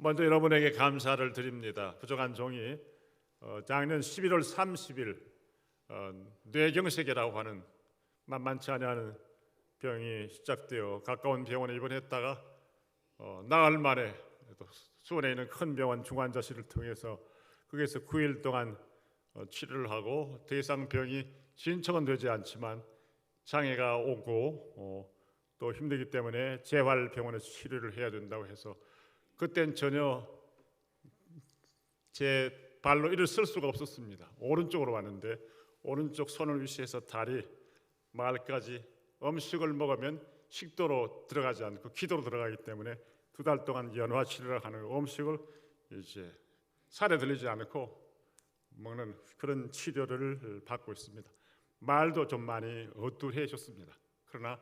먼저 여러분에게 감사를 드립니다. 부족한 종이 작년 11월 30일 뇌경색이라고 하는 만만치 않은 병이 시작되어 가까운 병원에 입원했다가 나흘 만에 또 수원에 있는 큰 병원 중환자실을 통해서 거기에서 9일 동안 치료를 하고 더 이상 병이 진척은 되지 않지만 장애가 오고 또 힘들기 때문에 재활병원에서 치료를 해야 된다고 해서 그땐 전혀 제 발로 일을 쓸 수가 없었습니다. 오른쪽으로 왔는데 오른쪽 손을 위시해서 다리 말까지 음식을 먹으면 식도로 들어가지 않고 기도로 들어가기 때문에 2달 동안 연화 치료를 하는 음식을 이제 살에 들리지 않고 먹는 그런 치료를 받고 있습니다. 말도 좀 많이 어두해졌습니다. 그러나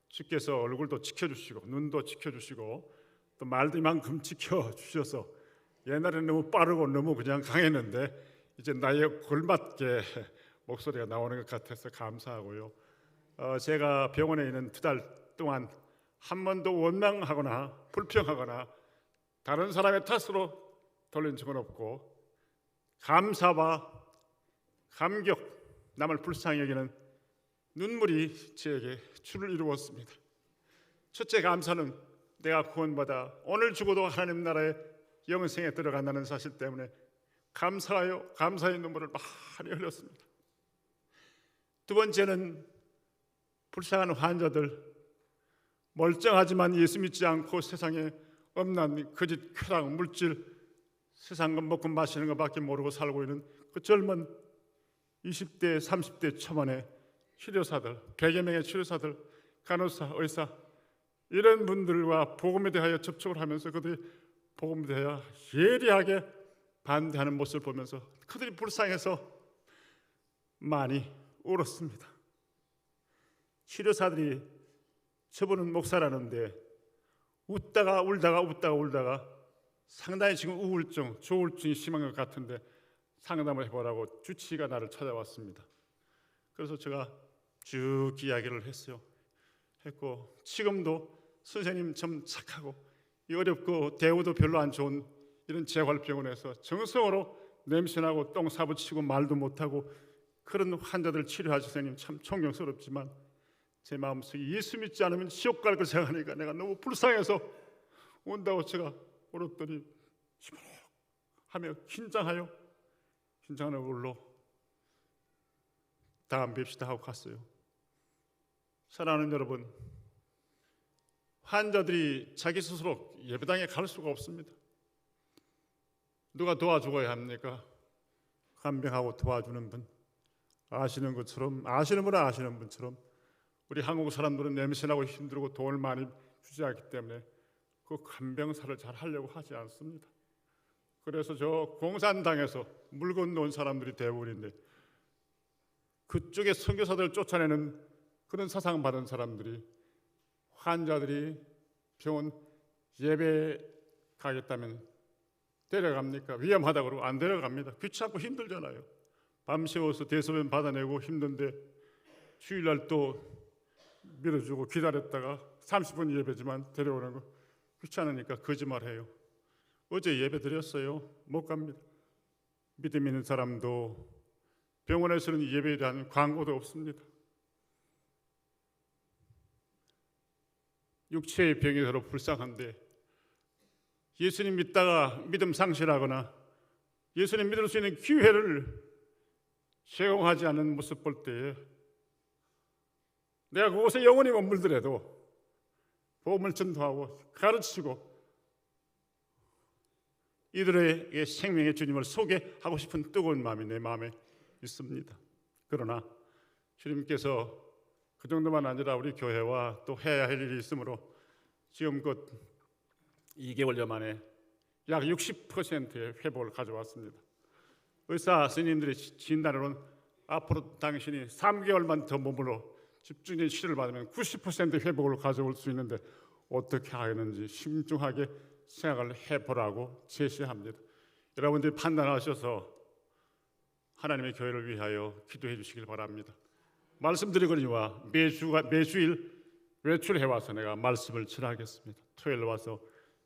주께서 얼굴도 지켜주시고 눈도 지켜주시고 또 말도 이만큼 지켜주셔서 옛날에는 너무 빠르고 너무 그냥 강했는데 이제 나이에 걸맞게 목소리가 나오는 것 같아서 감사하고요. 제가 병원에 있는 2달 동안 한 번도 원망하거나 불평하거나 다른 사람의 탓으로 돌린 적은 없고 감사와 감격, 남을 불쌍히 여기는 눈물이 제게 줄을 이루었습니다. 첫째 감사는 내가 구원받아 오늘 죽어도 하나님 나라의 영생에 들어간다는 사실 때문에 감사하여 감사의 눈물을 많이 흘렸습니다. 두 번째는 불쌍한 환자들, 멀쩡하지만 예수 믿지 않고 세상에 엄난 거짓 쾌락, 물질, 세상 것 먹고 마시는 것밖에 모르고 살고 있는 그 젊은 20대, 30대 초반의 치료사들, 100여 명의 치료사들, 간호사, 의사 이런 분들과 복음에 대하여 접촉을 하면서 그들이 복음에 대하여 예리하게 반대하는 모습을 보면서 그들이 불쌍해서 많이 울었습니다. 치료사들이 저분은 목사라는데 웃다가 울다가 상당히 지금 우울증, 조울증이 심한 것 같은데 상담을 해보라고 주치의가 나를 찾아왔습니다. 그래서 제가 쭉 이야기를 했고 지금도 선생님 좀 착하고 어렵고 대우도 별로 안 좋은 이런 재활병원에서 정성으로 냄새나고 똥 사부치고 말도 못하고 그런 환자들 치료하시 선생님 참 존경스럽지만 제 마음속에 예수 믿지 않으면 지옥 갈 걸 생각하니까 내가 너무 불쌍해서 온다고 제가 울었더니 시무룩하며 긴장하는 얼굴로 다음 뵙시다 하고 갔어요. 사랑하는 여러분, 환자들이 자기 스스로 예배당에 갈 수가 없습니다. 누가 도와주어야 합니까? 간병하고 도와주는 분, 아시는 분처럼 우리 한국 사람들은 냄새나고 힘들고 돈을 많이 주지 않기 때문에 그 간병사를 잘 하려고 하지 않습니다. 그래서 저 공산당에서 물건 놓은 사람들이 대부분인데 그쪽에 선교사들을 쫓아내는 그런 사상 받은 사람들이 환자들이 병원 예배 가겠다면 데려갑니까? 위험하다고 그러고 안 데려갑니다. 귀찮고 힘들잖아요. 밤새워서 대소변 받아내고 힘든데 주일날 또 밀어주고 기다렸다가 30분 예배지만 데려오는 거 귀찮으니까 거짓말해요. 어제 예배 드렸어요. 못 갑니다. 믿음 있는 사람도 병원에서는 예배에 대한 광고도 없습니다. 육체의 병이 서로 불쌍한데 예수님 믿다가 믿음 상실하거나 예수님 믿을 수 있는 기회를 제공하지 않는 모습 볼 때에 내가 그곳에 영원히 머물더라도 복음을 전도하고 가르치고 이들에게 생명의 주님을 소개하고 싶은 뜨거운 마음이 내 마음에 있습니다. 그러나 주님께서 그 정도만 아니라 우리 교회와 또 해야 할 일이 있으므로 지금껏 2개월여 만에 약 60%의 회복을 가져왔습니다. 의사 스님들이 진단으로는 앞으로 당신이 3개월만 더 머물러 집중적인 치료를 받으면 90% 회복을 가져올 수 있는데 어떻게 하겠는지 신중하게 생각을 해보라고 제시합니다. 여러분들이 판단하셔서 하나님의 교회를 위하여 기도해 주시길 바랍니다. 말씀드리거니와 매주일 외출해 와서 내가 말씀을 전하겠습니다. 토요일 와서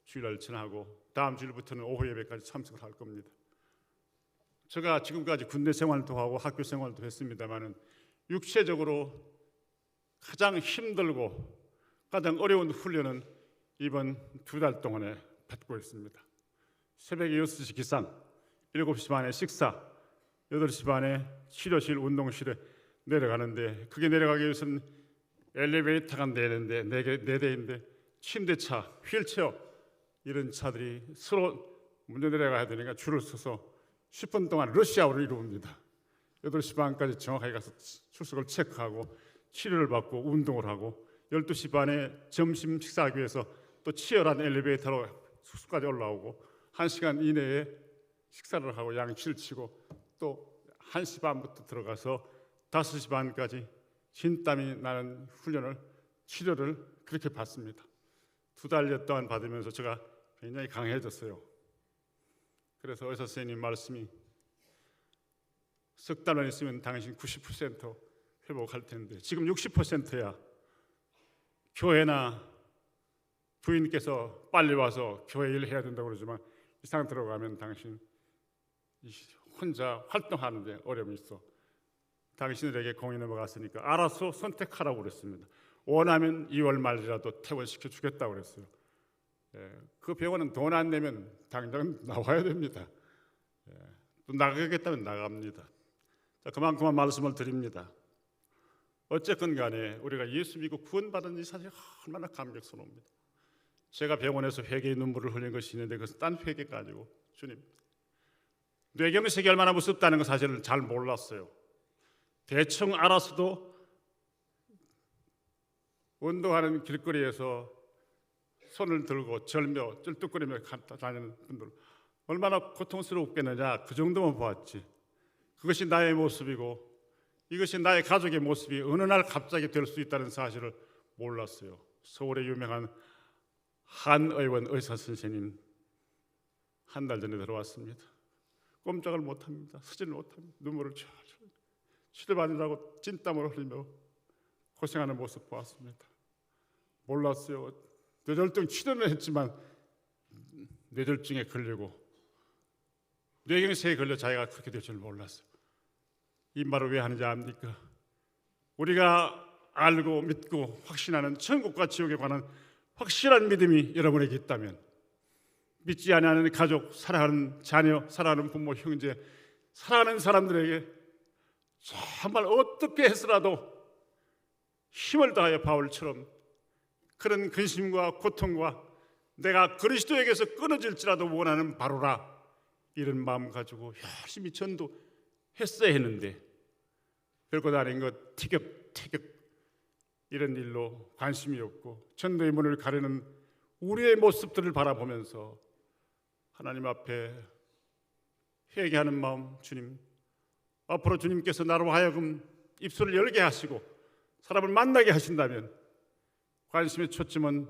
주일날 전하고 다음 주일부터는 오후 예배까지 참석을 할 겁니다. 제가 지금까지 군대 생활도 하고 학교 생활도 했습니다마는 육체적으로 가장 힘들고 가장 어려운 훈련은 이번 2달 동안에 받고 있습니다. 새벽에 6시 기상, 7시 반에 식사, 8시 반에 치료실, 운동실에 내려가는데, 그게 내려가기 위해서는 엘리베이터가 4대인데 침대차, 휠체어 이런 차들이 서로 먼저 내려가야 되니까 줄을 서서 10분 동안 러시아워를 이룹니다. 8시 반까지 정확하게 가서 출석을 체크하고 치료를 받고 운동을 하고 12시 반에 점심 식사하기 위해서 또 치열한 엘리베이터로 숙소까지 올라오고 1시간 이내에 식사를 하고 양치를 치고 또 1시 반부터 들어가서 5시 반까지 진땀이 나는 훈련을, 치료를 그렇게 받습니다. 2달여 동안 받으면서 제가 굉장히 강해졌어요. 그래서 의사 선생님 말씀이 석 달만 있으면 당신 90% 회복할 텐데 지금 60%야. 교회나 부인께서 빨리 와서 교회 일 해야 된다고 그러지만 이 상태 들어가면 당신 혼자 활동하는데 어려움이 있어. 당신들에게 공이 넘어갔으니까 알아서 선택하라고 그랬습니다. 원하면 2월 말이라도 퇴원시켜 주겠다고 그랬어요. 그 병원은 돈 안 내면 당장 나와야 됩니다. 또 나가겠다면 나갑니다. 자, 그만큼만 말씀을 드립니다. 어쨌건 간에 우리가 예수 믿고 구원받은 이 사실 얼마나 감격스러웁니다. 제가 병원에서 회개의 눈물을 흘린 것이 있는데 그것은 딴 회개가 아니고 주님, 뇌경색이 얼마나 무섭다는 거 사실은 잘 몰랐어요. 대충 알아서도 운동하는 길거리에서 손을 들고 절며 쩔뚝거리며 다니는 분들 얼마나 고통스럽겠느냐, 그 정도만 보았지. 그것이 나의 모습이고 이것이 나의 가족의 모습이 어느 날 갑자기 될 수 있다는 사실을 몰랐어요. 서울의 유명한 한 의원 의사 선생님 한 달 전에 들어왔습니다. 꼼짝을 못합니다. 서지를 못합니다. 눈물을 촤촤 치료받으라고 찐땀을 흘리며 고생하는 모습 보았습니다. 몰랐어요. 뇌졸중 치료는 했지만 뇌졸중에 걸리고 뇌경색에 걸려 자기가 그렇게 될 줄 몰랐어요. 이 말을 왜 하는지 압니까? 우리가 알고 믿고 확신하는 천국과 지옥에 관한 확실한 믿음이 여러분에게 있다면, 믿지 않는 가족, 사랑하는 자녀, 사랑하는 부모, 형제, 사랑하는 사람들에게 정말 어떻게 해서라도 힘을 다하여 바울처럼 그런 근심과 고통과 내가 그리스도에게서 끊어질지라도 원하는 바로라, 이런 마음 가지고 열심히 전도했어야 했는데 별것 아닌 것 티격태격 이런 일로 관심이 없고 전도의 문을 가르는 우리의 모습들을 바라보면서 하나님 앞에 회개하는 마음, 주님, 앞으로 주님께서 나로 하여금 입술을 열게 하시고 사람을 만나게 하신다면 관심의 초점은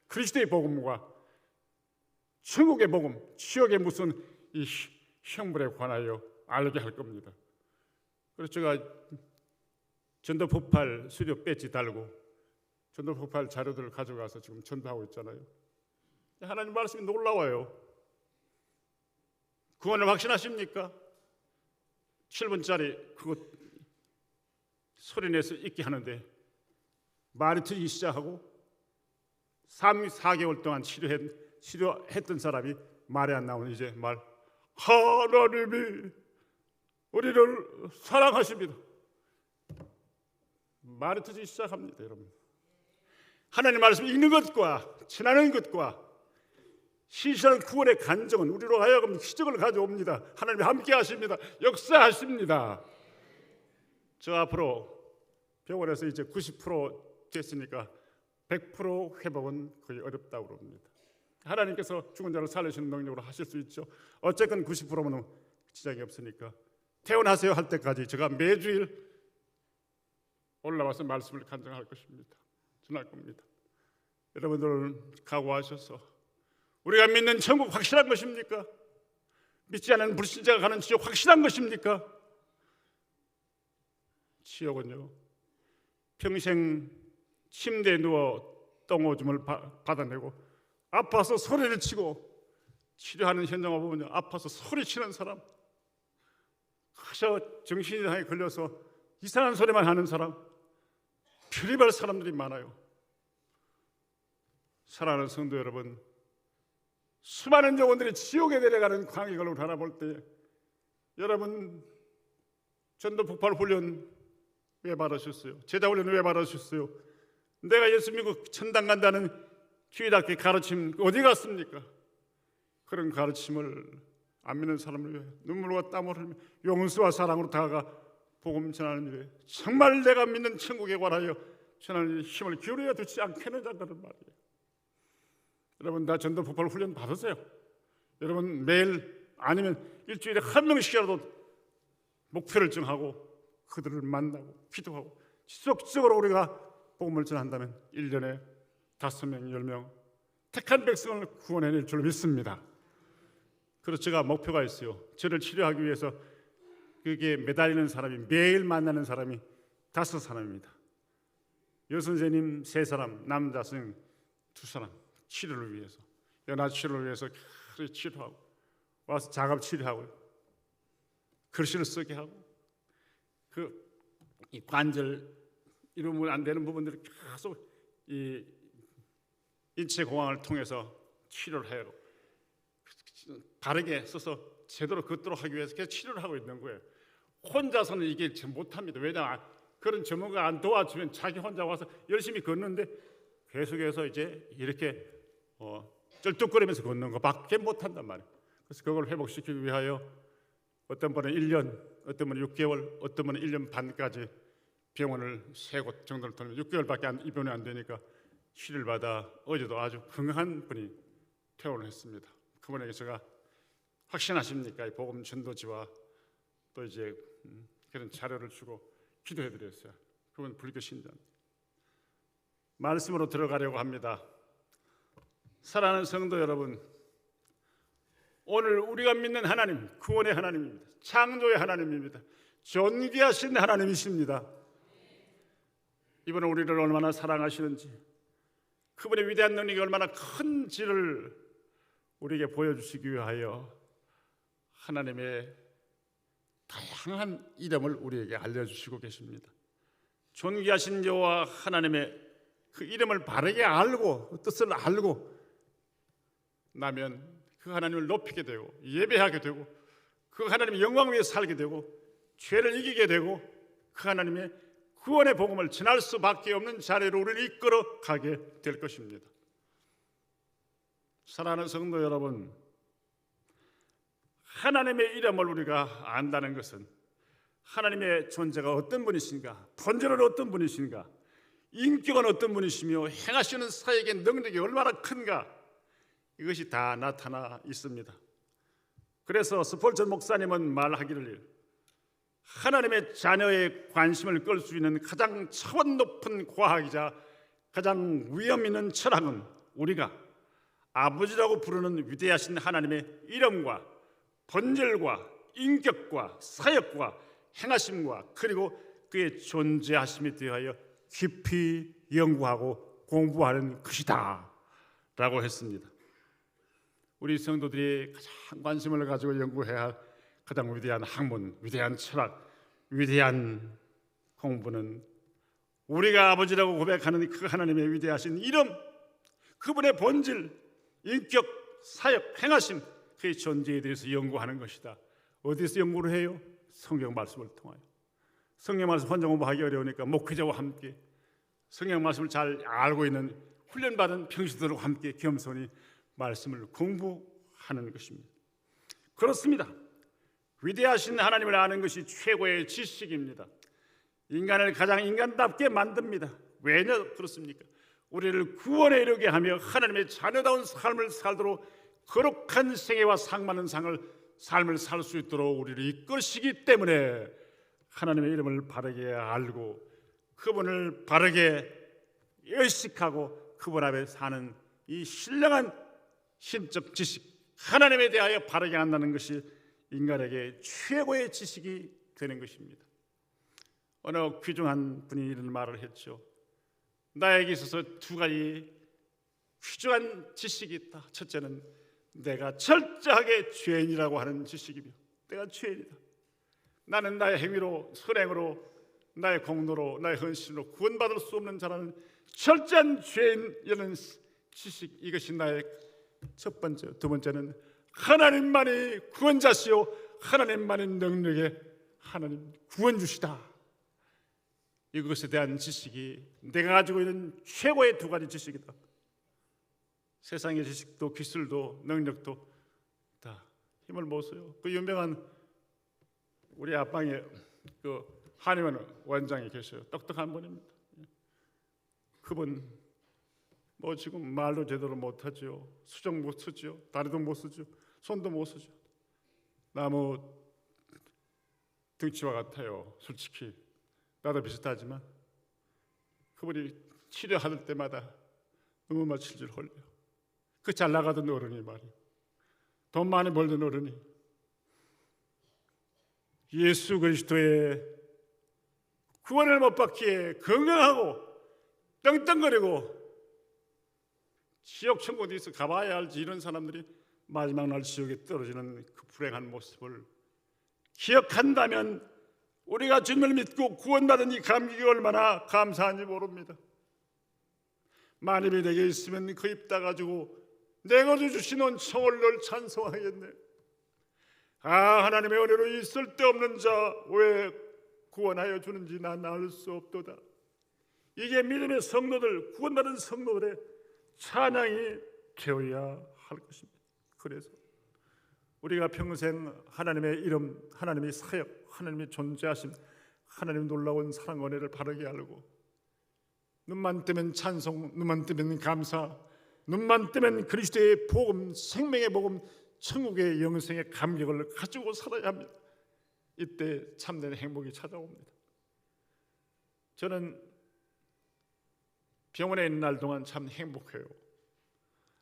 그리스도의 복음과 천국의 복음, 지옥의 무슨 이 형벌에 관하여 알게 할 겁니다. 그래서 제가 전도폭발 수료 배지 달고 전도폭발 자료들을 가져가서 지금 전도하고 있잖아요. 하나님 말씀이 놀라워요. 구원을 확신하십니까? 7분짜리 그거 소리내서 읽게 하는데 말이 틀리기 시작하고 4개월 동안 치료했던 사람이 말이 안 나오는 이제 말, 하나님이 우리를 사랑하십니다. 말이 틀리기 시작합니다. 여러분, 하나님 말씀 읽는 것과 지나는 것과 시시한 구원의 간정은 우리로 하여금 기적을 가져옵니다. 하나님이 함께 하십니다. 역사하십니다. 저 앞으로 병원에서 이제 90% 됐으니까 100% 회복은 거의 어렵다고 그럽니다. 하나님께서 죽은 자를 살리시는 능력으로 하실 수 있죠. 어쨌건 90%는 지장이 없으니까 퇴원하세요 할 때까지 제가 매주일 올라와서 말씀을 간증할 것입니다. 전할 겁니다. 여러분들 각오하셔서 우리가 믿는 천국 확실한 것입니까? 믿지 않는 불신자가 가는 지옥 확실한 것입니까? 지옥은요, 평생 침대에 누워 똥오줌을 받아내고 아파서 소리를 치고 치료하는 현장을 보면 아파서 소리치는 사람, 그저 정신이상에 걸려서 이상한 소리만 하는 사람, 별의별 사람들이 많아요. 사랑하는 성도 여러분, 수많은 영혼들이 지옥에 내려가는 광경을 바라볼 때 여러분 전도 폭발 훈련 왜 받으셨어요? 제자 훈련 왜 받으셨어요? 내가 예수 믿고 천당 간다는 주일학교 가르침 어디 갔습니까? 그런 가르침을 안 믿는 사람을 위해 눈물과 땀을 흘리며 용서와 사랑으로 다가가 복음 전하는 일에 정말 내가 믿는 천국에 관하여 전하는 힘을 기울여 두지 않겠느냐는 말이에요. 여러분 다 전도 폭발 훈련 받으세요. 여러분 매일 아니면 일주일에 한 명씩이라도 목표를 정하고 그들을 만나고 기도하고 지속적으로 우리가 복음을 전한다면 1년에 5명, 10명 택한 백성을 구원해낼 줄 믿습니다. 그래서 제가 목표가 있어요. 저를 치료하기 위해서 그게 매달리는 사람이 매일 만나는 사람이 5사람입니다. 여선생님 3사람, 남자 선생님 2사람 치료를 위해서 연화 치료를 위해서 치료하고 와서 작업 치료하고 글씨를 쓰게 하고 이 관절 이러면 안 되는 부분들을 계속 이 인체 공학을 통해서 치료를 해요. 바르게 써서 제대로 걷도록 하기 위해서 계속 치료를 하고 있는 거예요. 혼자서는 이게 못합니다. 왜냐하면 그런 전문가가 안 도와주면 자기 혼자 와서 열심히 걷는데 계속해서 이제 이렇게 쩔뚝거리면서 걷는 것밖에 못한단 말이에요. 그래서 그걸 회복시키기 위하여 어떤 분은 1년, 어떤 분은 6개월, 어떤 분은 1년 반까지 병원을 3곳 정도를 돌면 6개월밖에 입원이 안 되니까 치료를 받아 어제도 아주 건강한 분이 퇴원을 했습니다. 그분에게 제가 확신하십니까? 이 복음 전도지와 또 이제 그런 자료를 주고 기도해드렸어요. 그분 불교 신자입니다. 말씀으로 들어가려고 합니다. 사랑하는 성도 여러분, 오늘 우리가 믿는 하나님, 구원의 하나님입니다. 창조의 하나님입니다. 존귀하신 하나님이십니다. 이분은 우리를 얼마나 사랑하시는지, 그분의 위대한 능력이 얼마나 큰지를 우리에게 보여주시기 위하여 하나님의 다양한 이름을 우리에게 알려주시고 계십니다. 존귀하신 여호와 하나님의 그 이름을 바르게 알고 뜻을 알고 나면 그 하나님을 높이게 되고 예배하게 되고 그 하나님의 영광 위에 살게 되고 죄를 이기게 되고 그 하나님의 구원의 복음을 전할 수밖에 없는 자리로 우리를 이끌어 가게 될 것입니다. 사랑하는 성도 여러분, 하나님의 이름을 우리가 안다는 것은 하나님의 존재가 어떤 분이신가, 본질은 어떤 분이신가, 인격은 어떤 분이시며 행하시는 사역의 능력이 얼마나 큰가, 이것이 다 나타나 있습니다. 그래서 스폴전 목사님은 말하기를 하나님의 자녀의 관심을 끌 수 있는 가장 차원 높은 과학이자 가장 위험 있는 철학은 우리가 아버지라고 부르는 위대하신 하나님의 이름과 본질과 인격과 사역과 행하심과 그리고 그의 존재하심에 대하여 깊이 연구하고 공부하는 것이다 라고 했습니다. 우리 성도들이 가장 관심을 가지고 연구해야 할 가장 위대한 학문, 위대한 철학, 위대한 공부는 우리가 아버지라고 고백하는 그 하나님의 위대하신 이름, 그분의 본질, 인격, 사역, 행하심, 그의 존재에 대해서 연구하는 것이다. 어디서 연구를 해요? 성경 말씀을 통하여. 성경 말씀 혼자 공부하기 어려우니까 목회자와 함께 성경 말씀을 잘 알고 있는 훈련받은 평신도들과 함께 겸손히 말씀을 공부하는 것입니다. 그렇습니다. 위대하신 하나님을 아는 것이 최고의 지식입니다. 인간을 가장 인간답게 만듭니다. 왜냐 그렇습니까? 우리를 구원에 이르게 하며 하나님의 자녀다운 삶을 살도록 거룩한 생애와 상맞는 삶을 살 수 있도록 우리를 이끄시기 때문에 하나님의 이름을 바르게 알고 그분을 바르게 의식하고 그분 앞에 사는 이 신령한 신적 지식, 하나님에 대하여 바르게 안다는 것이 인간에게 최고의 지식이 되는 것입니다. 어느 귀중한 분이 이런 말을 했죠. 나에게 있어서 2가지 귀중한 지식이 있다. 첫째는 내가 철저하게 죄인이라고 하는 지식이며 내가 죄인이다. 나는 나의 행위로, 선행으로, 나의 공로로, 나의 헌신으로 구원받을 수 없는 자라는 철저한 죄인이라는 지식, 이것이 나의 첫 번째. 두 번째는 하나님만이 구원자시요 하나님만이 능력의 하나님 구원주시다. 이것에 대한 지식이 내가 가지고 있는 최고의 두 가지 지식이다. 세상의 지식도 기술도 능력도 다 힘을 못 써요. 그 유명한 우리 앞방에 그 한의원 원장이 계셔요. 똑똑한 분입니다. 그분 뭐 지금 말도 제대로 못하죠. 수정 못 쓰죠. 다리도 못 쓰죠. 손도 못 쓰죠. 나무 등치와 같아요. 솔직히 나도 비슷하지만 그분이 치료할 때마다 너무 질질 흘려요. 그 잘 나가던 어른이 말이에요. 돈 많이 벌던 어른이 예수 그리스도의 구원을 못 받기에 건강하고 떵떵거리고 지옥 천국 어디서 가봐야 알지, 이런 사람들이 마지막 날 지옥에 떨어지는 그 불행한 모습을 기억한다면 우리가 주님을 믿고 구원받은 이 감격이 얼마나 감사한지 모릅니다. 만입이 내게 있으면 그 입 닫아가지고 내가 주신 은총을 늘 찬송하겠네. 하나님의 은혜로 이 쓸데없는 자 왜 구원하여 주는지 난 알 수 없도다. 이게 믿음의 성도들, 구원받은 성도들의 찬양이 되어야 할 것입니다. 그래서 우리가 평생 하나님의 이름, 하나님의 사역, 하나님의 존재하심, 하나님의 놀라운 사랑 은혜를 바르게 알고 눈만 뜨면 찬송, 눈만 뜨면 감사, 눈만 뜨면 그리스도의 복음, 생명의 복음, 천국의 영생의 감격을 가지고 살아야 합니다. 이때 참된 행복이 찾아옵니다. 저는 병원에 있는 날 동안 참 행복해요.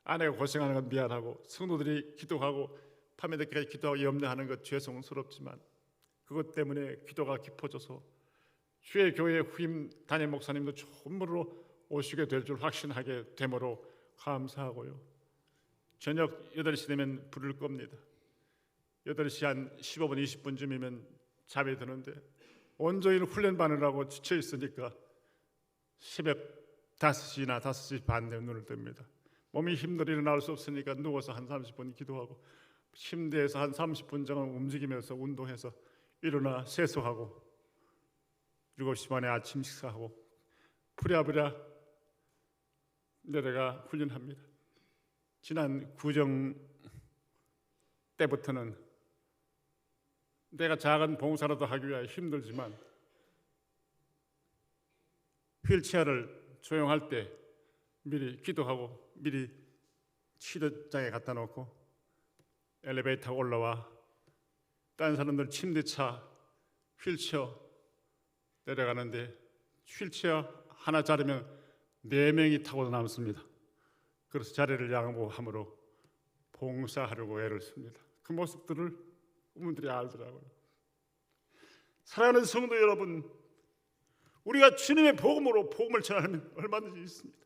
아내가 고생하는 건 미안하고 성도들이 기도하고 밤에 늦게까지 기도하고 염려하는 것 죄송스럽지만 그것 때문에 기도가 깊어져서 주의 교회 후임 담임 목사님도 전부로 오시게 될 줄 확신하게 되므로 감사하고요. 저녁 8시 되면 부를 겁니다. 8시 한 15분 20분쯤이면 잠이 드는데 온종일 훈련 받느라고 지쳐 있으니까 새벽 5시나 5시 반 되면 눈을 뜹니다. 몸이 힘들어 일어날 수 없으니까 누워서 한 30분 기도하고 침대에서 한 30분 정도 움직이면서 운동해서 일어나 세수하고 7시 반에 아침 식사하고 부랴부랴 내려가 훈련합니다. 지난 구정 때부터는 내가 작은 봉사라도 하기 위해 힘들지만 휠체어를 조용할 때 미리 기도하고 미리 치료장에 갖다 놓고 엘리베이터 올라와 다른 사람들 침대차 휠체어 내려가는데 휠체어 하나 자르면 4명이 타고 남습니다. 그래서 자리를 양보함으로 봉사하려고 애를 씁니다. 그 모습들을 그분들이 알더라고요. 사랑하는 성도 여러분, 우리가 주님의 복음으로 복음을 전하면 얼마든지 있습니다.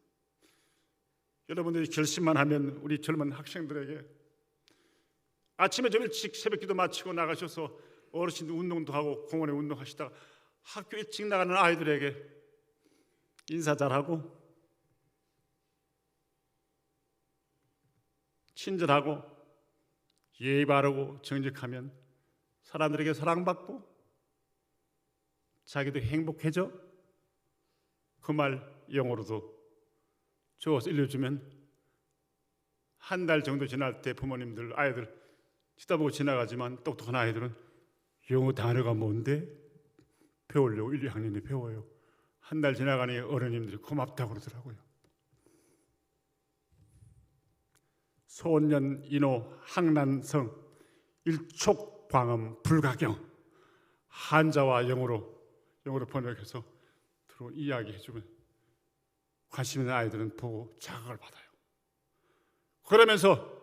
여러분들이 결심만 하면 우리 젊은 학생들에게 아침에 좀 일찍 새벽기도 마치고 나가셔서 어르신들 운동도 하고 공원에 운동하시다가 학교 일찍 나가는 아이들에게 인사 잘하고 친절하고 예의 바르고 정직하면 사람들에게 사랑받고 자기도 행복해져. 그 말 영어로도 적어서 일러주면 한 달 정도 지날 때 부모님들 아이들 쳐다보고 지나가지만 똑똑한 아이들은 영어 단어가 뭔데 배우려고 1, 2학년이 배워요. 한 달 지나가니 어른님들이 고맙다고 그러더라고요. 소년 인호 항난성 일촉광음 불가경 한자와 영어로 번역해서 들어 이야기해주면 관심 있는 아이들은 보고 자극을 받아요. 그러면서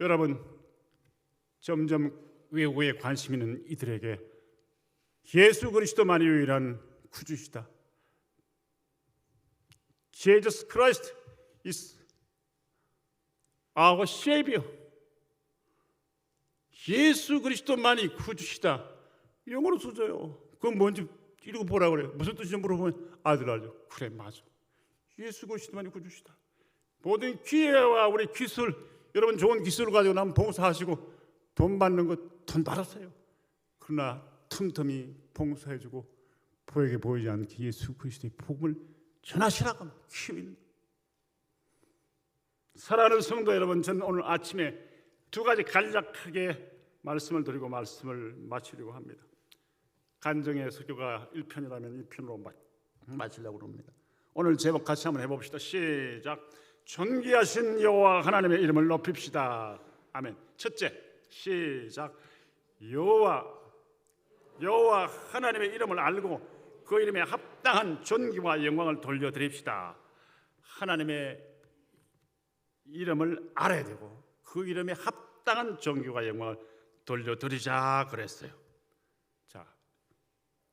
여러분 점점 외국에 관심 있는 이들에게 예수 그리스도만이 유일한 구주시다. Jesus Christ is our Savior. 예수 그리스도만이 구주시다. 영어로 써줘요. 그건 뭔지 이러고 보라 그래요. 무슨 뜻인지 물어보면 아들 알죠. 그래, 맞아. 예수 그리스도만이 구주시다. 모든 기회와 우리 기술, 여러분 좋은 기술을 가지고 나면 봉사하시고 돈 받는 거 돈 받았어요. 그러나 틈틈이 봉사해주고 보에게 보이지 않게 예수 그리스도의 복음을 전하시라고 키우는. 사랑하는 성도 여러분, 저는 오늘 아침에 두 가지 간략하게 말씀을 드리고 말씀을 마치려고 합니다. 간증의 설교가 1편이라면 2편으로 마치려고 합니다. 오늘 제목 같이 한번 해봅시다. 시작. 존귀하신 여호와 하나님의 이름을 높입시다. 아멘. 첫째, 시작. 여호와 하나님의 이름을 알고 그 이름에 합당한 존귀와 영광을 돌려드립시다. 하나님의 이름을 알아야 되고 그 이름에 합당한 존귀와 영광을 돌려드리자 그랬어요. 자,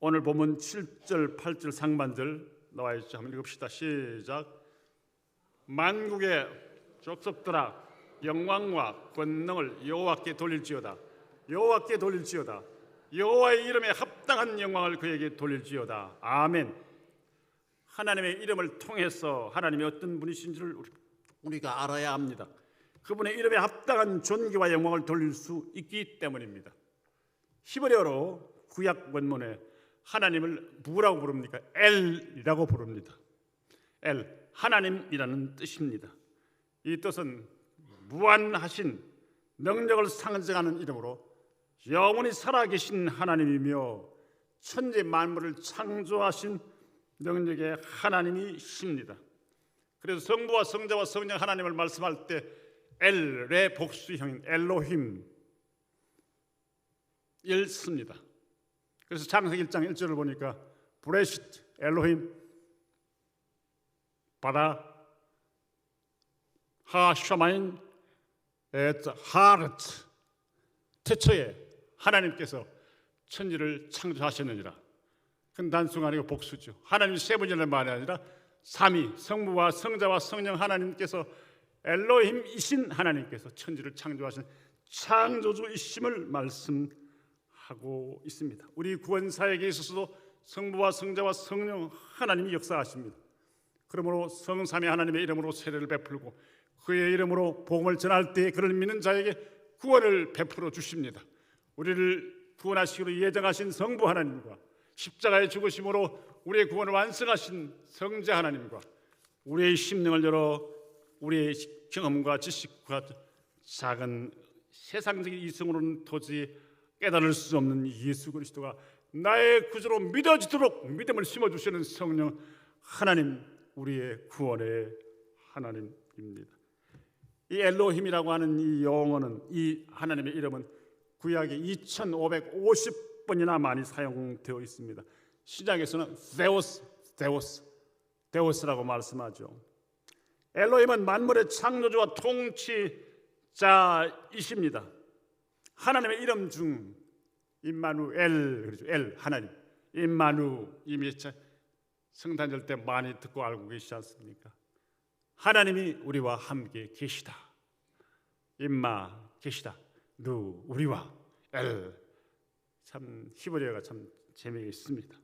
오늘 보면 7절, 8절 상반절 나와 있죠. 한번 읽읍시다. 시작. 만국의 족속들아 영광과 권능을 여호와께 돌릴지어다. 여호와께 돌릴지어다. 여호와의 이름에 합당한 영광을 그에게 돌릴지어다. 아멘. 하나님의 이름을 통해서 하나님이 어떤 분이신지를 우리가 알아야 합니다. 그분의 이름에 합당한 존귀와 영광을 돌릴 수 있기 때문입니다. 히브리어로 구약 원문에 하나님을 뭐라고 부릅니까? 엘이라고 부릅니다. 엘, 하나님이라는 뜻입니다. 이 뜻은 무한하신 능력을 상징하는 이름으로 영원히 살아계신 하나님이며 천지 만물을 창조하신 능력의 하나님이십니다. 그래서 성부와 성자와 성령 하나님을 말씀할 때 엘의 복수형인 엘로힘 일 씁니다. 그래서 창세기 1장 1절을 보니까 브레시트 엘로힘 바다 하샤마인 에트 하르트 태초에 하나님께서 천지를 창조하셨느니라. 그 단수가 아니고 복수죠. 하나님 세 분이라는 말이 아니라 삼위 성부와 성자와 성령 하나님께서 엘로힘이신 하나님께서 천지를 창조하신 창조주이심을 말씀하고 있습니다. 우리 구원사에게 있어서도 성부와 성자와 성령 하나님이 역사하십니다. 그러므로 성삼위 하나님의 이름으로 세례를 베풀고 그의 이름으로 복음을 전할 때 그를 믿는 자에게 구원을 베풀어 주십니다. 우리를 구원하시기로 예정하신 성부 하나님과 십자가의 죽으심으로 우리의 구원을 완성하신 성자 하나님과 우리의 심령을 열어 우리의 경험과 지식과 작은 세상적인 이성으로는 도저히 깨달을 수 없는 예수 그리스도가 나의 구주로 믿어지도록 믿음을 심어주시는 성령 하나님, 우리의 구원의 하나님입니다. 이 엘로힘이라고 하는 이 용어는, 이 하나님의 이름은 구약에 2550번이나 많이 사용되어 있습니다. 신약에서는 데오스라고 말씀하죠. 엘로힘은 만물의 창조주와 통치자이십니다. 하나님의 이름 중 임마누엘, 그렇죠. 엘 하나님, 임마누, 이미 성탄절 때 많이 듣고 알고 계시지 않습니까? 하나님이 우리와 함께 계시다. 임마 계시다. 누 우리와 엘. 참 히브리어가 참 재미가 있습니다.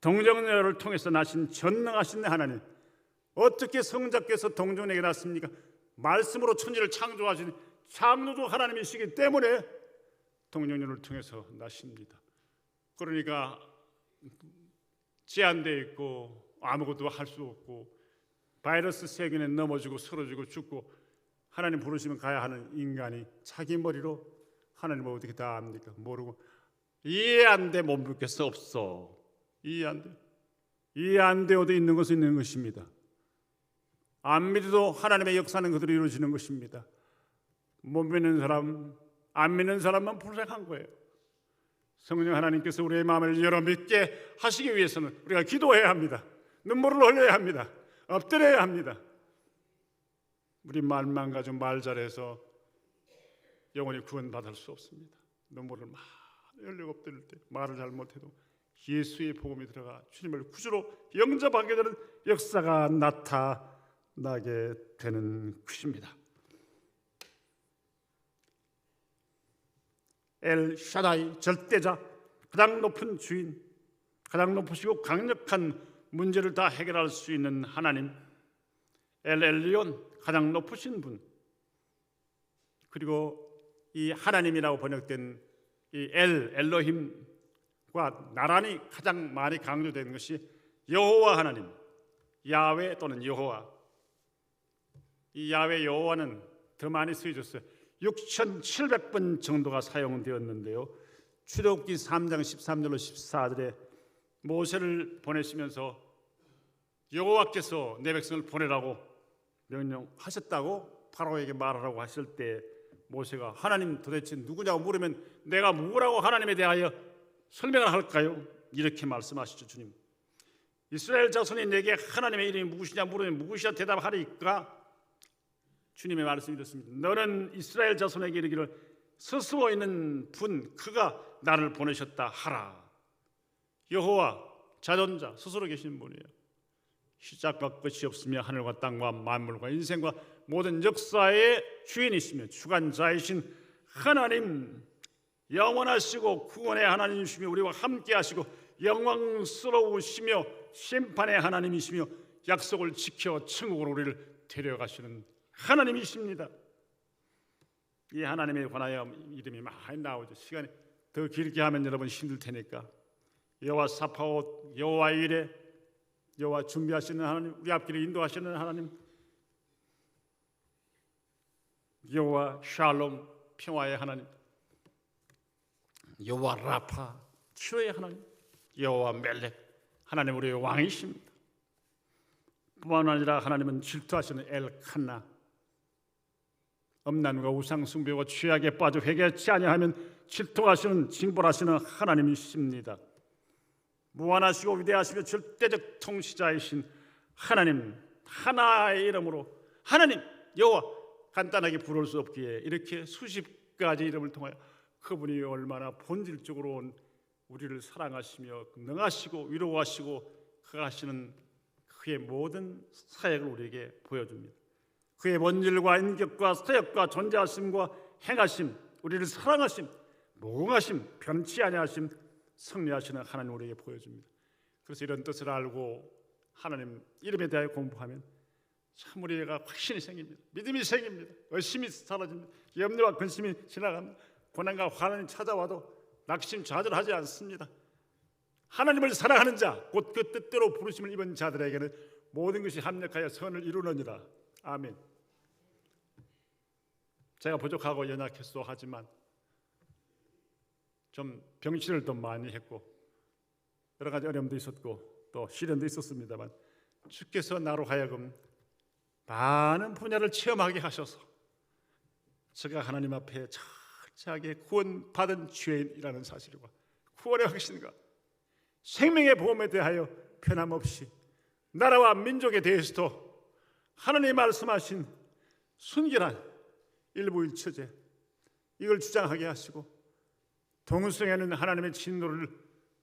동정녀를 통해서 나신 전능하신 하나님, 어떻게 성자께서 동정녀에게 났습니까? 말씀으로 천지를 창조하신 창조주 하나님이시기 때문에 동정녀를 통해서 나십니다. 그러니까 제한되어 있고 아무것도 할 수 없고 바이러스 세균에 넘어지고 쓰러지고 죽고 하나님 부르시면 가야 하는 인간이 자기 머리로 하나님을 어떻게 다 압니까? 모르고 이해 안 돼 못 믿겠어. 없어. 이해 안 돼. 이해 안 되어도 있는 것은 있는 것입니다. 안 믿어도 하나님의 역사는 그대로 이루어지는 것입니다. 못 믿는 사람, 안 믿는 사람만 불행한 거예요. 성령 하나님께서 우리의 마음을 열어 믿게 하시기 위해서는 우리가 기도해야 합니다. 눈물을 흘려야 합니다. 엎드려야 합니다. 우리 말만 가지고 말 잘해서 영원히 구원받을 수 없습니다. 눈물을 막 흘리고 엎드릴 때 말을 잘못해도 예수의 복음이 들어가 주님을 구주로 영접하게 되는 역사가 나타나게 되는 것입니다. 엘 샤다이, 절대자, 가장 높은 주인, 가장 높으시고 강력한 문제를 다 해결할 수 있는 하나님, 엘 엘리온, 가장 높으신 분, 그리고 이 하나님이라고 번역된 이 엘로힘과 나란히 가장 많이 강조되는 것이 여호와 하나님, 야훼 또는 여호와. 이 야훼 여호와는 더 많이 쓰여졌어요. 6,700번 정도가 사용되었는데요. 출애굽기 3장 13절로 14절에 모세를 보내시면서 여호와께서 내 백성을 보내라고 명령하셨다고 파라오에게 말하라고 하실 때 모세가 하나님 도대체 누구냐고 물으면 내가 뭐라고 하나님에 대하여 설명을 할까요? 이렇게 말씀하시죠. 주님, 이스라엘 자손이 내게 하나님의 이름이 무엇이냐 물으면 무엇이냐 대답하리까? 주님의 말씀이 이렇습니다. 너는 이스라엘 자손에게 이르기를 스스로 있는 분 그가 나를 보내셨다 하라. 여호와 자존자 스스로 계신 분이에요. 시작과 끝이 없으며 하늘과 땅과 만물과 인생과 모든 역사의 주인이시며 주관자이신 하나님, 영원하시고 구원의 하나님이시며 우리와 함께 하시고 영광스러우시며 심판의 하나님이시며 약속을 지켜 천국으로 우리를 데려가시는 하나님이십니다. 이 하나님에 관하여 이름이 많이 나오죠. 시간이 더 길게 하면 여러분 힘들 테니까 여호와 사파옷, 여호와 이레, 여호와 준비하시는 하나님, 우리 앞길을 인도하시는 하나님, 여호와 샬롬, 평화의 하나님, 여호와 라파, 치료의 하나님, 여호와 멜렉, 하나님 우리의 왕이십니다. 뿐만 아니라 하나님은 질투하시는 엘칸나, 엄난과 우상 숭배와 죄악에 빠져 회개하지 아니하면 질투하시는 징벌하시는 하나님이십니다. 무한하시고 위대하시며 절대적 통치자이신 하나님, 하나의 이름으로 하나님 여호와, 간단하게 부를 수 없기에 이렇게 수십 가지 이름을 통하여 그분이 얼마나 본질적으로 우리를 사랑하시며 능하시고 위로하시고 하시는 그의 모든 사역을 우리에게 보여줍니다. 그의 본질과 인격과 사역과 존재하심과 행하심, 우리를 사랑하심, 무궁하심, 변치 아니하심, 승리하시는 하나님 우리에게 보여줍니다. 그래서 이런 뜻을 알고 하나님 이름에 대하여 공부하면 참 우리가 확신이 생깁니다. 믿음이 생깁니다. 의심이 사라집니다. 염려와 근심이 지나갑니다. 고난과 환난이 찾아와도 낙심좌절하지 않습니다. 하나님을 사랑하는 자, 곧 그 뜻대로 부르심을 입은 자들에게는 모든 것이 합력하여 선을 이루느니라. 아멘. 제가 부족하고 연약했어 하지만 좀 병치를 더 많이 했고 여러 가지 어려움도 있었고 또 시련도 있었습니다만 주께서 나로 하여금 많은 분야를 체험하게 하셔서 제가 하나님 앞에 철저하게 구원받은 죄인이라는 사실과 구원의 확신과 생명의 보험에 대하여 변함없이 나라와 민족에 대해서도 하나님이 말씀하신 순결한 일부일처제 이걸 주장하게 하시고 동성애는 하나님의 진노를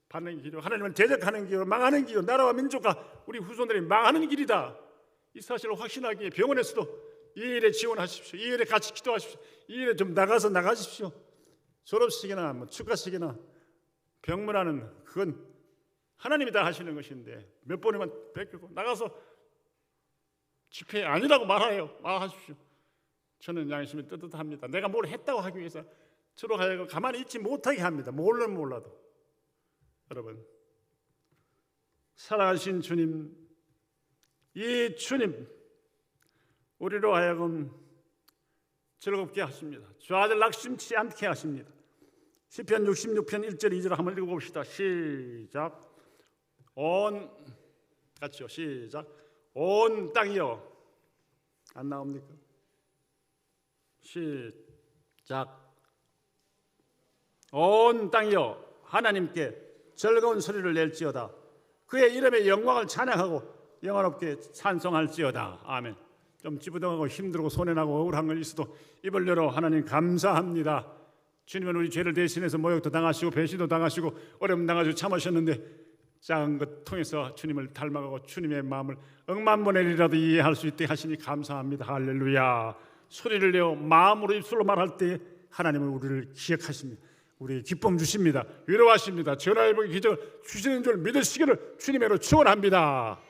받는 길이요 하나님을 대적하는 길이요 망하는 길이요 나라와 민족과 우리 후손들이 망하는 길이다. 이 사실을 확신하기에 병원에서도 이 일에 지원하십시오. 이 일에 같이 기도하십시오. 이 일에 좀 나가십시오. 졸업식이나 축가식이나 병문안은 그건 하나님이 다 하시는 것인데 몇 번이면 베끼고 나가서 집회 아니라고 말하십시오. 저는 양심이 뜨뜻합니다. 내가 뭘 했다고 하기 위해서 저로 하여금 가만히 있지 못하게 합니다. 몰라도 몰라도. 여러분, 사랑하신 주님, 이 주님 우리로 하여금 즐겁게 하십니다. 좌절 낙심치 않게 하십니다. 시편 66편 1절 2절 한번 읽어봅시다. 시작. 같이요. 시작. 온 땅이여. 안 나옵니까? 시작. 온 땅이여 하나님께 즐거운 소리를 낼지어다. 그의 이름의 영광을 찬양하고 영원롭게 찬송할지어다. 아멘. 좀 찌부둥하고 힘들고 손해나고 억울한 걸 있어도 입을 열어 하나님 감사합니다. 주님은 우리 죄를 대신해서 모욕도 당하시고 배신도 당하시고 어려움 당하시고 참으셨는데 작은 것 통해서 주님을 닮아가고 주님의 마음을 억만 번의 일이라도 이해할 수 있게 하시니 감사합니다. 할렐루야. 소리를 내어 마음으로 입술로 말할 때 하나님은 우리를 기억하십니다. 우리 기쁨 주십니다. 위로하십니다. 전화위복의 기적을 주시는 줄 믿으시기를 주님으로 축원합니다.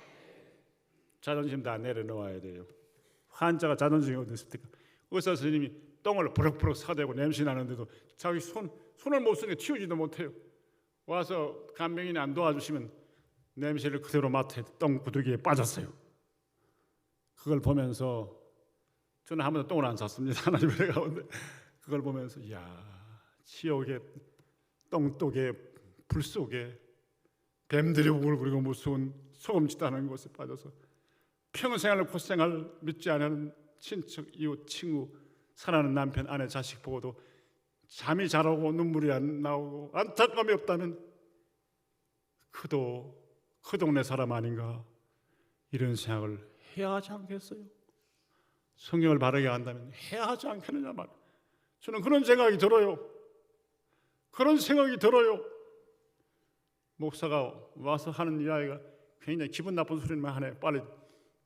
자존심 다 내려놓아야 돼요. 환자가 자존심이 어디 있습니까? 의사 선생님이 똥을 부럭부럭 사대고 냄새 나는데도 자기 손을 못 쓰니까 치우지도 못해요. 와서 간병인이 안 도와주시면 냄새를 그대로 맡아 똥 구더기에 빠졌어요. 그걸 보면서 저는 한 번도 똥을 안 쌌습니다. 하나님의 은혜 가운데 그걸 보면서 지옥의 똥독에 불 속에 뱀들이 우글거리고 무서운 소금짓하는 곳에 빠져서 평생을 고생할 믿지 않은 친척, 이웃, 친구, 사랑하는 남편, 아내, 자식 보고도 잠이 잘 오고 눈물이 안 나오고 안타까움이 없다면 그도 그 동네 사람 아닌가 이런 생각을 해야 하지 않겠어요? 성경을 바르게 한다면 해야 하지 않겠느냐 말. 저는 그런 생각이 들어요. 그런 생각이 들어요. 목사가 와서 하는 이야기가 굉장히 기분 나쁜 소리만 하네. 빨리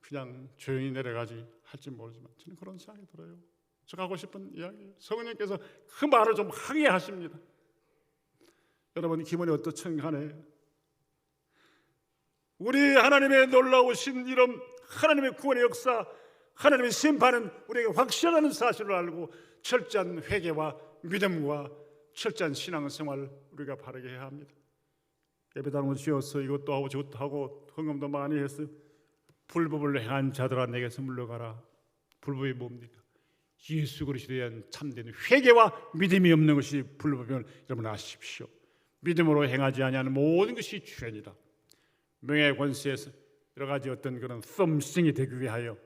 그냥 조용히 내려가지 할지 모르지만 저는 그런 생각이 들어요. 저 하고 싶은 이야기예요. 성령께서 그 말을 좀 하게 하십니다. 여러분 기분이 어떻든 간에 우리 하나님의 놀라우신 이름, 하나님의 구원의 역사, 하나님의 심판은 우리에게 확실하다는 사실을 알고 철저한 회개와 믿음과 철저한 신앙생활 우리가 바르게 해야 합니다. 예배당을 지어서 이것도 하고 저것도 하고 헌금도 많이 했어요. 불법을 행한 자들아 내게서 물러가라. 불법이 뭡니까? 예수 그리스도에 대한 참된 회개와 믿음이 없는 것이 불법임을 여러분 아십시오. 믿음으로 행하지 아니하는 모든 것이 죄이다. 명예 권세에서 여러 가지 어떤 그런 썸씽이 되기 위하여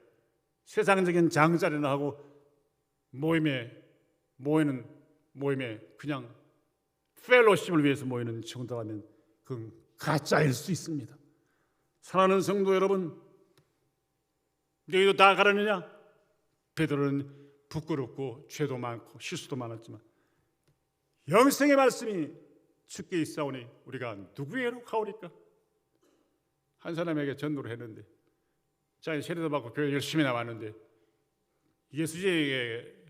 세상적인 장자리나 하고 모임에 그냥 펠로십을 위해서 모이는 정도라면 그건 가짜일 수 있습니다. 사랑하는 성도 여러분, 너희도 다 가려느냐? 베드로는 부끄럽고 죄도 많고 실수도 많았지만 영생의 말씀이 주께 있사오니 우리가 누구에게로 가오리까? 한 사람에게 전도를 했는데 자기 세례도 받고 교회 열심히 나왔는데 예수님에게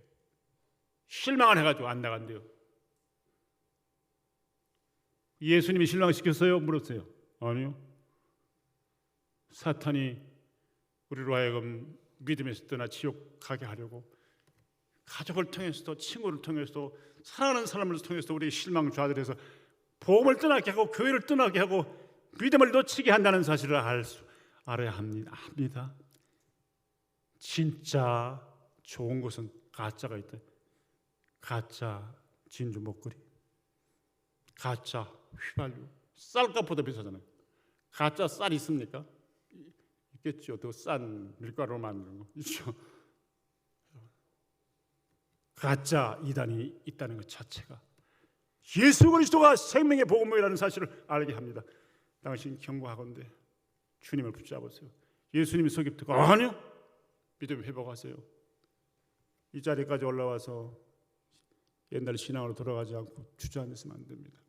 실망을 해가지고 안 나간대요. 예수님이 실망시켰어요? 물었어요. 아니요. 사탄이 우리로 하여금 믿음에서 떠나 지옥 가게 하려고 가족을 통해서도 친구를 통해서도 사랑하는 사람을 통해서도 우리 실망 좌절해서 복음을 떠나게 하고 교회를 떠나게 하고 믿음을 놓치게 한다는 사실을 알아야 합니다. 진짜 좋은 것은 가짜가 있다. 가짜 진주 목걸이, 가짜 휘발유, 쌀값보다 비싸잖아요. 가짜 쌀 있습니까? 있겠죠. 더 싼 밀가루로 만드는 거 있죠. 가짜 이단이 있다는 것 자체가 예수 그리스도가 생명의 복음이라는 사실을 알게 합니다. 당신 경고하건대 주님을 붙잡으세요. 예수님이 속입니까? 아니요. 믿음 회복하세요. 이 자리까지 올라와서 옛날 신앙으로 돌아가지 않고 주저앉으시면 안 됩니다.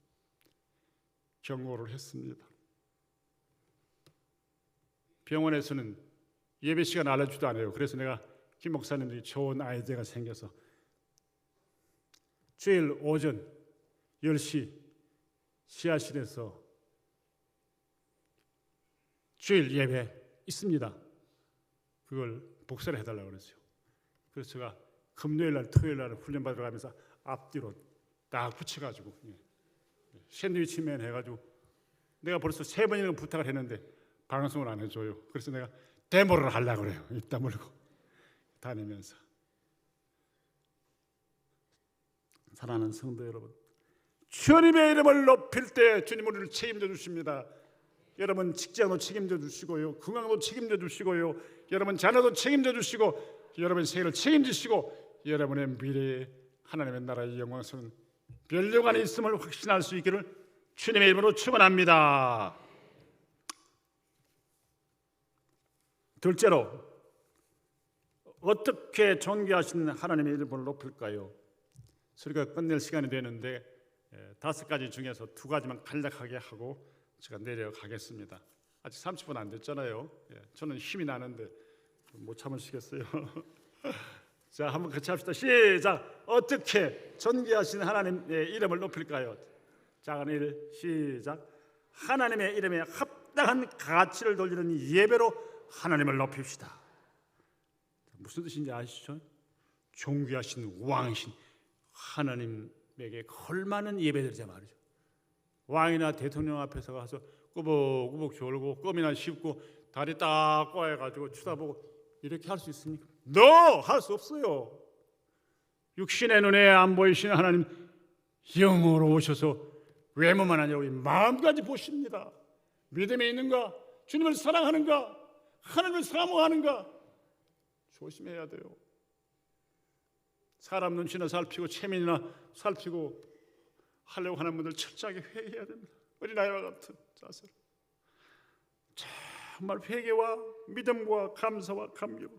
경고를 했습니다. 병원에서는 예배 시간 알려주지도 않아요. 그래서 내가 김 목사님들이 좋은 아이디어가 생겨서 주일 오전 10시 지하실에서 주일 예배 있습니다. 그걸 복사를 해달라고 그랬어요. 그래서 제가 금요일 날 토요일 날 훈련 받으러 가면서 앞뒤로 딱 붙여가지고 샌드위치맨 해가지고 내가 벌써 3번이나 부탁을 했는데 방송을 안 해줘요. 그래서 내가 데모를 하려고 그래요. 입 다물고 다니면서. 사랑하는 성도 여러분, 주님의 이름을 높일 때 주님 우리를 책임져 주십니다. 여러분 직장도 책임져 주시고요, 건강도 책임져 주시고요, 여러분 자녀도 책임져 주시고, 여러분 세계를 책임지시고, 여러분의 미래에 하나님의 나라의 영광스러운 멸류관이 있음을 확신할 수 있기를 주님의 이름으로 축원합니다. 둘째로, 어떻게 존귀하신 하나님의 이름을 높일까요? 우리가 끝낼 시간이 되는데 5가지 중에서 2가지만 간략하게 하고 제가 내려가겠습니다. 아직 30분 안 됐잖아요. 저는 힘이 나는데 못 참으시겠어요? 자, 한번 같이 합시다. 시작. 어떻게 존귀하신 하나님의 이름을 높일까요? 작은 일 시작. 하나님의 이름에 합당한 가치를 돌리는 예배로 하나님을 높입시다. 무슨 뜻인지 아시죠? 존귀하신 왕이신 하나님에게 걸맞는 예배드리자 말이죠. 왕이나 대통령 앞에서 가서 꾸벅꾸벅 졸고 껌이나 씹고 다리 딱 꼬아가지고 쳐다보고 이렇게 할 수 있습니까? 할 수 없어요. 육신의 눈에 안 보이시는 하나님 영으로 오셔서 외모만 아니라 우리 마음까지 보십니다. 믿음에 있는가? 주님을 사랑하는가? 하나님을 사모하는가? 조심해야 돼요. 사람 눈치나 살피고 체면이나 살피고 하려고 하는 분들 철저하게 회개해야 됩니다. 어린아이와 같은 자세로 정말 회개와 믿음과 감사와 감격,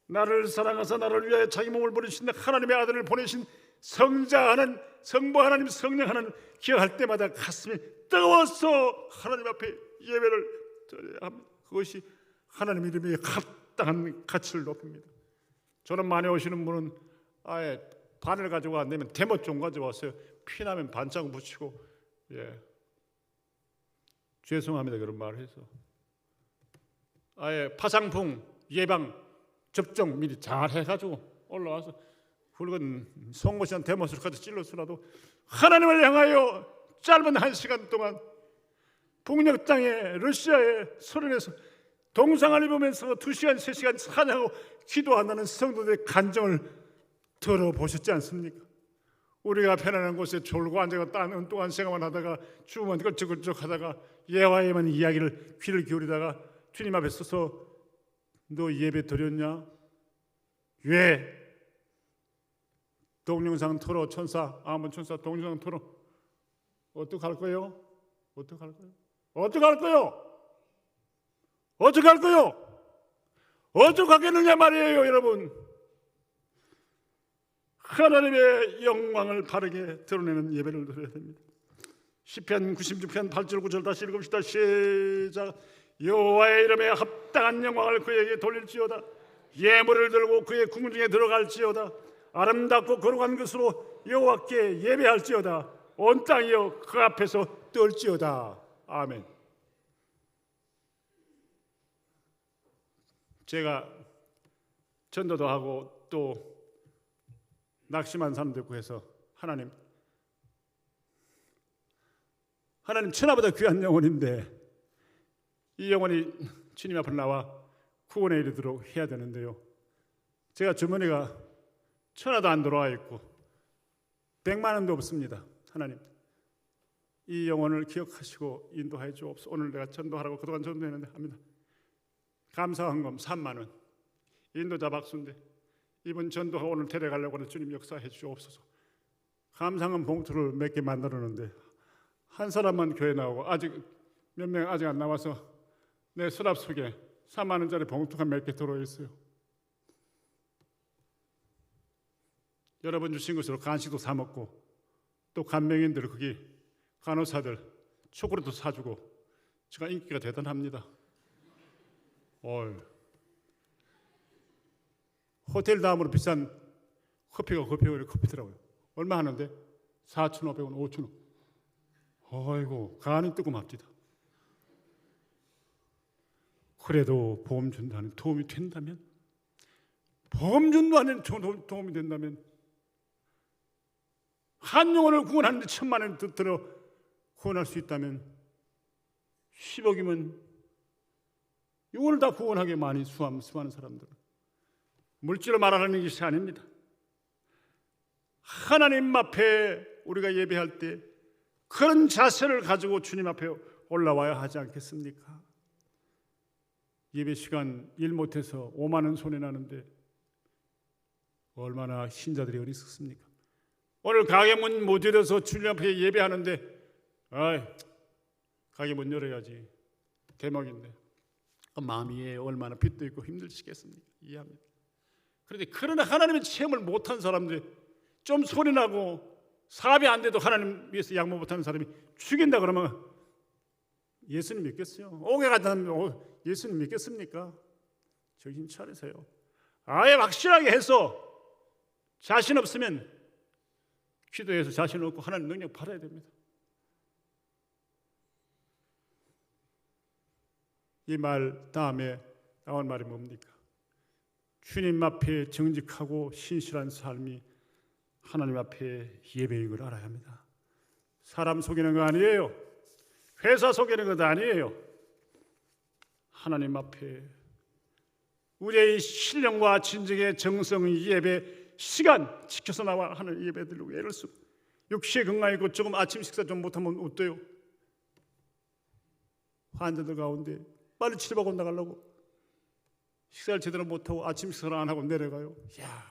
나를 사랑하사 나를 위하여 자기 몸을 버리신 하나님의 아들을 보내신 성자하는 성부 하나님 성령 하나님 기억할 때마다 가슴이 뜨거워서 하나님 앞에 예배를 드려야 합니다. 그것이 하나님 이름에 합당한 가치를 높입니다. 저는 많이 오시는 분은 아예 바늘 가지고 안 되면 대못 좀 가져왔어요. 피나면 반창 붙이고, 죄송합니다 그런 말을 해서 아예 파상풍 예방 접종 미리 잘 해가지고 올라와서 굵은 송곳이한 대못을 가지고 찔러서라도 하나님을 향하여 짧은 1시간 동안 북녘 땅에 러시아의 소련에서 동상을 입으면서 2시간 3시간 찬양하고 기도한다는 성도들의 간정을 들어보셨지 않습니까? 우리가 편안한 곳에 졸고 앉아가 엉뚱한 생각만 하다가 주만 걸쩍걸쩍 하다가 예화에만 이야기를 귀를 기울이다가 주님 앞에 서서 너 예배 드렸냐? 왜? 동영상 틀어 천사 아몬 천사 동영상 틀어 어떡할 거요? 어떡할 거요? 어떡할 거요? 어떡할 거요? 어떡하겠느냐 말이에요 여러분. 하나님의 영광을 바르게 드러내는 예배를 드려야 됩니다. 시편 96편 8절 9절 다시 읽읍시다. 시작. 여호와의 이름에 합당한 영광을 그에게 돌릴지어다. 예물을 들고 그의 궁중에 들어갈지어다. 아름답고 거룩한 것으로 여호와께 예배할지어다. 온 땅이여 그 앞에서 떨지어다. 아멘. 제가 전도도 하고 또 낙심한 사람도 있고 해서 하나님 천하보다 귀한 영혼인데 이 영혼이 주님 앞으로 나와 구원에 이르도록 해야 되는데요, 제가 주머니가 천하도 안 들어와 있고 100만 원도 없습니다. 하나님 이 영혼을 기억하시고 인도하여 주옵소서. 오늘 내가 전도하라고 그동안 전도했는데 합니다. 감사헌금 3만 원. 인도자 박수인데 이번 전도하고 오늘 데려가려고 하는 주님 역사해 주옵소서. 감사헌금 봉투를 몇 개 만들었는데 한 사람만 교회 나오고 아직 몇 명 아직 안 나와서 내 서랍 속에 3만 원짜리 봉투가 몇 개 들어있어요. 여러분 주신 것으로 간식도 사 먹고 또 간병인들 거기 간호사들 초콜릿도 사주고 제가 인기가 대단합니다. 호텔 다음으로 비싼 커피가 커피더라고요. 얼마 하는데? 4,500원, 5,000원. 아이고 간이 뜨고 맙니다. 그래도 보험 준다는 도움이 된다면, 보험 준다는 도움이 된다면, 한 영혼을 구원하는데 1,000만 원 들어 구원할 수 있다면 10억이면 이걸 다 구원하게 많이 수하는 사람들. 물질로 말하는 것이 아닙니다. 하나님 앞에 우리가 예배할 때 그런 자세를 가지고 주님 앞에 올라와야 하지 않겠습니까? 예배 시간 일 못해서 5만 원 손해나는데 얼마나 신자들이 어리석습니까? 오늘 가게 문 못 열어서 주님 앞에 예배하는데 가게 문 열어야지 대목인데 마음이 얼마나 빚도 있고 힘드시겠습니까? 이해합니다. 그런데 그러나 하나님의 체험을 못한 사람들이 좀 소리나고 사업이 안 돼도 하나님 위해서 양보 못하는 사람이 죽인다 그러면 예수님 믿겠어요? 오게 가다 예수님 믿겠습니까? 정신 차리세요. 아예 확실하게 해서 자신 없으면 기도해서 자신 없고 하나님 능력 받아야 됩니다. 이 말 다음에 나온 말이 뭡니까? 주님 앞에 정직하고 신실한 삶이 하나님 앞에 예배인 걸 알아야 합니다. 사람 속이는 거 아니에요. 회사 속이는 것도 아니에요. 하나님 앞에 우리의 신령과 진정의 정성 예배 시간 지켜서 나와 하나님 예배 드리고 애를 쓰고 육시에 건강이고 조금 아침 식사 좀 못하면 어때요? 환자들 가운데 빨리 치료받고 나가려고 식사를 제대로 못하고 아침 식사를 안 하고 내려가요. 야,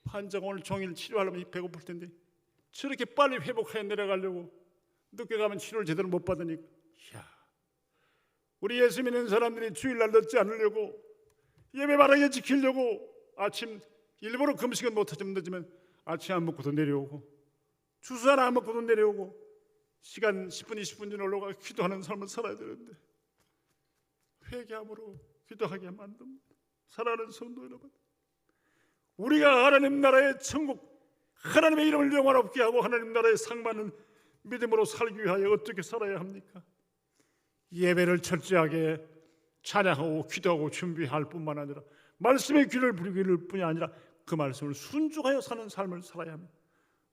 환자가 오늘 종일 치료하려면 배고플 텐데 저렇게 빨리 회복하여 내려가려고 늦게 가면 치료를 제대로 못 받으니까. 야, 우리 예수 믿는 사람들이 주일날 늦지 않으려고 예배 바르게 지키려고 아침 일부러 금식은 못하지만 늦으면 아침 안 먹고도 내려오고 주스 하나 안 먹고도 내려오고 시간 10분 20분 전에 올라가 기도하는 삶을 살아야 되는데 회개함으로 기도하게 만듭니다. 사랑하는 성도 여러분, 우리가 하나님 나라의 천국, 하나님의 이름을 영화롭게 하고 하나님 나라의 상받는 믿음으로 살기 위하여 어떻게 살아야 합니까? 예배를 철저하게 찬양하고 기도하고 준비할 뿐만 아니라 말씀의 귀를 부르기를 뿐이 아니라 그 말씀을 순종하여 사는 삶을 살아야 합니다.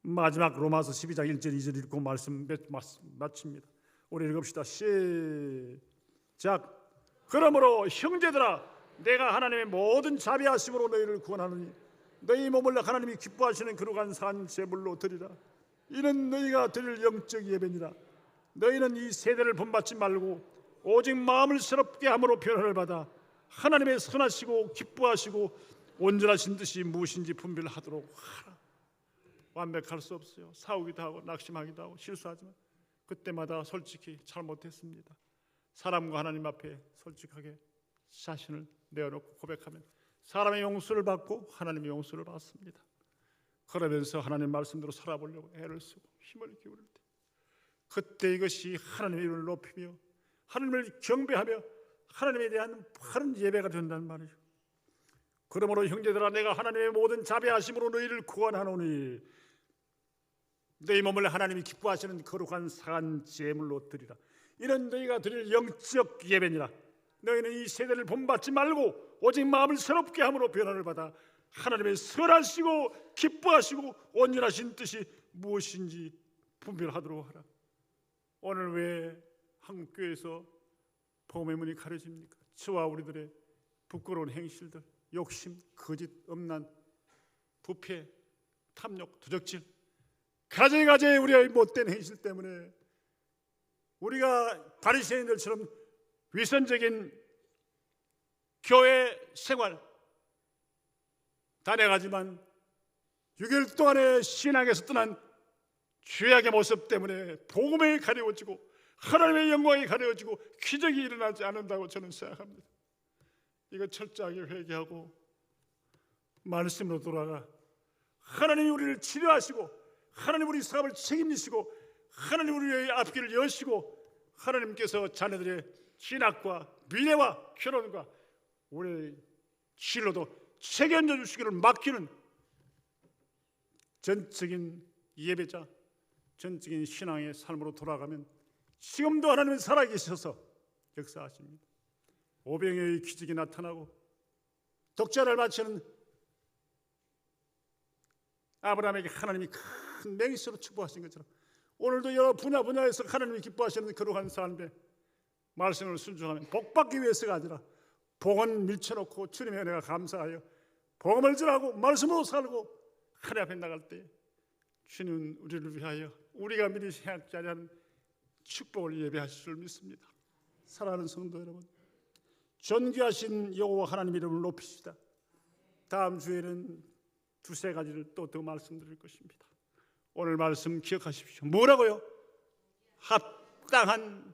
마지막 로마서 12장 1절 2절 읽고 말씀 마칩니다. 우리 읽읍시다. 시작. 그러므로 형제들아, 내가 하나님의 모든 자비하심으로 너희를 구원하느니 너희 몸을 하나님이 기뻐하시는 거룩한 산 제물로 드리라. 이는 너희가 드릴 영적 예배니라. 너희는 이 세대를 본받지 말고 오직 마음을 새롭게 함으로 변화를 받아 하나님의 선하시고 기뻐하시고 온전하신 뜻이 무엇인지 분별하도록 하라. 완벽할 수 없어요. 싸우기도 하고 낙심하기도 하고 실수하지만 그때마다 솔직히 잘못했습니다. 사람과 하나님 앞에 솔직하게 자신을 내어놓고 고백하면 사람의 용서를 받고 하나님의 용서를 받습니다. 그러면서 하나님 말씀대로 살아보려고 애를 쓰고 힘을 기울일 때 그때 이것이 하나님의 이름을 높이며 하나님을 경배하며 하나님에 대한 바른 예배가 된다는 말이죠. 그러므로 형제들아, 내가 하나님의 모든 자비하심으로 너희를 구원하노니 너희 몸을 하나님이 기뻐하시는 거룩한 산 제물로 드리라. 이는 너희가 드릴 영적 예배니라. 너희는 이 세대를 본받지 말고 오직 마음을 새롭게 함으로 변화를 받아 하나님의 선하시고 기뻐하시고 온전하신 뜻이 무엇인지 분별하도록 하라. 오늘 왜 한국교회에서 복음의 문이 가려집니까? 저와 우리들의 부끄러운 행실들, 욕심, 거짓, 음란, 부패, 탐욕, 도적질, 가지가지 우리의 못된 행실 때문에 우리가 바리새인들처럼 위선적인 교회 생활 다녀가지만 6일 동안의 신앙에서 떠난 죄악의 모습 때문에 복음이 가려워지고 하나님의 영광이 가려워지고 기적이 일어나지 않는다고 저는 생각합니다. 이거 철저하게 회개하고 말씀으로 돌아가 하나님이 우리를 치료하시고 하나님 우리 사업을 책임지시고 하나님 우리의 앞길을 여시고 하나님께서 자녀들의 진학과 미래와 결혼과 우리의 진로도 책임져 주시기를 맡기는 전적인 예배자, 전적인 신앙의 삶으로 돌아가면 지금도 하나님은 살아계셔서 역사하십니다. 오병이어의 기적이 나타나고 독자를 바치는 아브라함에게 하나님이 큰 맹세로 축복하신 것처럼 오늘도 여러 분야에서 하나님이 기뻐하시는 거룩한 삶에 말씀을 순종하면 복받기 위해서가 아니라 복은 밀쳐놓고 주님의 은혜가 감사하여 복음을 전하고 말씀으로 살고 하나님 앞에 나갈 때 주님은 우리를 위하여 우리가 미리 생각지 않은 축복을 예배하실 줄 믿습니다. 사랑하는 성도 여러분, 존귀하신 여호와 하나님 이름을 높이시다. 다음 주에는 두세 가지를 또 더 말씀드릴 것입니다. 오늘 말씀 기억하십시오. 뭐라고요? 합당한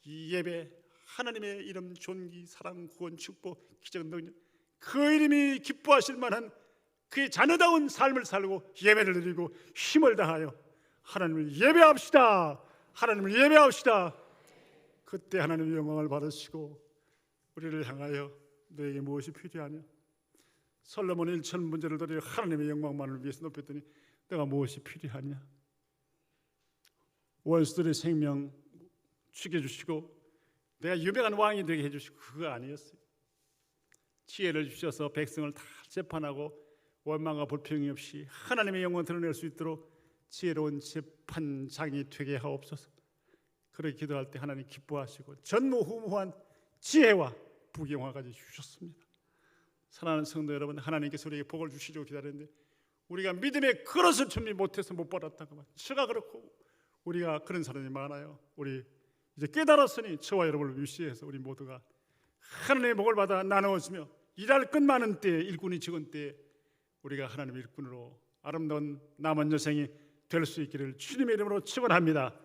이 예배, 하나님의 이름 존귀, 사랑, 구원, 축복, 기적, 능력, 그 이름이 기뻐하실 만한 그의 자녀다운 삶을 살고 예배를 드리고 힘을 다하여 하나님을 예배합시다. 하나님을 예배합시다. 그때 하나님의 영광을 받으시고 우리를 향하여 너에게 무엇이 필요하냐? 솔로몬이 1천 번제를 드려 하나님의 영광만을 위해서 높였더니 내가 무엇이 필요하냐? 원수들의 생명 죽여주시고 내가 유명한 왕이 되게 해주시고 그거 아니었어요. 지혜를 주셔서 백성을 다 재판하고 원망과 불평이 없이 하나님의 영광을 드러낼 수 있도록 지혜로운 재판장이 되게 하옵소서. 그렇게 기도할 때 하나님 기뻐하시고 전무후무한 지혜와 부경화까지 주셨습니다. 사랑하는 성도 여러분, 하나님께서 우리에게 복을 주시려고 기다렸는데 우리가 믿음의 그릇을 준비 못해서 못 받았다고. 저가 그렇고 우리가 그런 사람이 많아요. 우리 이제 깨달았으니 저와 여러분을 위시해서 우리 모두가 하나님의 복을 받아 나누어지며 일할 것 많은 때에, 일꾼이 적은 때에 우리가 하나님의 일꾼으로 아름다운 남은 여생이 될 수 있기를 주님의 이름으로 축원합니다.